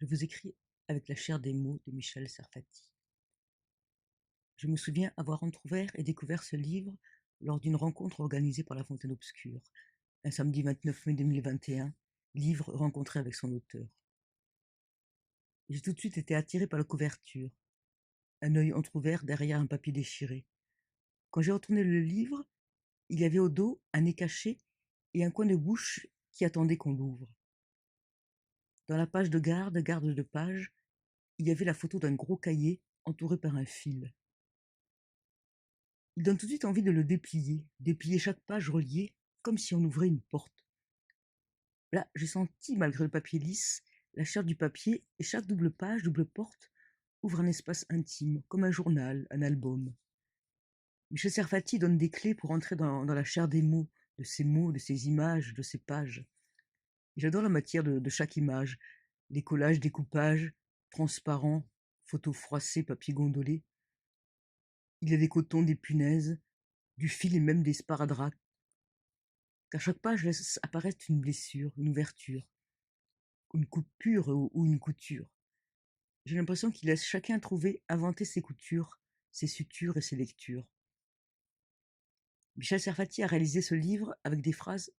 Je vous écris avec la chair des mots de Michel Serfati. Je me souviens avoir entrouvert et découvert ce livre lors d'une rencontre organisée par la Fontaine Obscure, un samedi 29 mai 2021, livre rencontré avec son auteur. J'ai tout de suite été attiré par la couverture, un œil entrouvert derrière un papier déchiré. Quand j'ai retourné le livre, il y avait au dos un nez caché et un coin de bouche qui attendait qu'on l'ouvre. Dans la page de garde de page, il y avait la photo d'un gros cahier entouré par un fil. Il donne tout de suite envie de le déplier chaque page reliée, comme si on ouvrait une porte. Là, j'ai senti, malgré le papier lisse, la chair du papier, et chaque double page, double porte, ouvre un espace intime, comme un journal, un album. Michel Serfati donne des clés pour entrer dans la chair des mots, de ces images, de ces pages. Et j'adore la matière de chaque image, les collages, découpages, transparents, photos froissées, papier gondolé. Il y a des cotons, des punaises, du fil et même des sparadracs, car chaque page laisse apparaître une blessure, une ouverture, une coupure ou une couture. J'ai l'impression qu'il laisse chacun trouver, inventer ses coutures, ses sutures et ses lectures. Michel Serfati a réalisé ce livre avec des phrases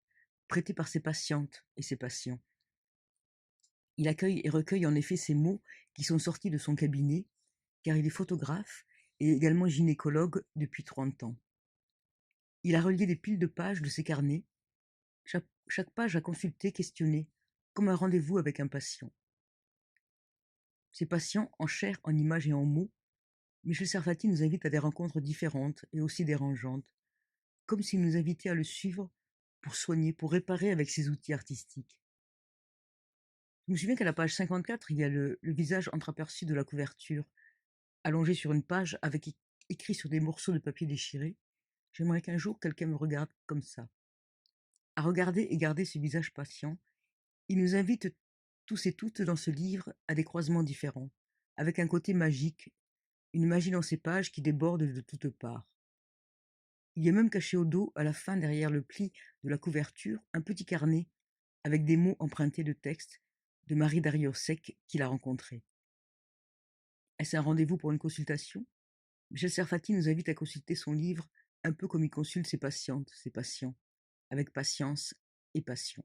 prêtées par ses patientes et ses patients. Il accueille et recueille en effet ces mots qui sont sortis de son cabinet, car il est photographe et également gynécologue depuis 30 ans. Il a relié des piles de pages de ses carnets, chaque page à consulter, questionner, comme un rendez-vous avec un patient. Ces patients, en chair, en images et en mots, Michel Serfati nous invite à des rencontres différentes et aussi dérangeantes, comme s'il nous invitait à le suivre pour soigner, pour réparer avec ses outils artistiques. Je me souviens qu'à la page 54, il y a le visage entreaperçu de la couverture, allongé sur une page avec écrit sur des morceaux de papier déchirés. J'aimerais qu'un jour quelqu'un me regarde comme ça. À regarder et garder ce visage patient, il nous invite tous et toutes dans ce livre à des croisements différents, avec un côté magique, une magie dans ces pages qui déborde de toutes parts. Il y a même caché au dos, à la fin derrière le pli de la couverture, un petit carnet avec des mots empruntés de textes de Marie Darrieussecq qu'il a rencontré. Est-ce un rendez-vous pour une consultation? Michel Serfati nous invite à consulter son livre un peu comme il consulte ses patientes, ses patients, avec patience et passion.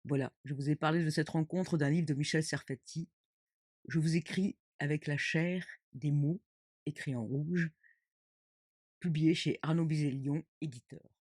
Voilà, je vous ai parlé de cette rencontre d'un livre de Michel Serfati. Je vous écris avec la chair des mots, écrits en rouge, publié chez Arnaud Bizelion, éditeur.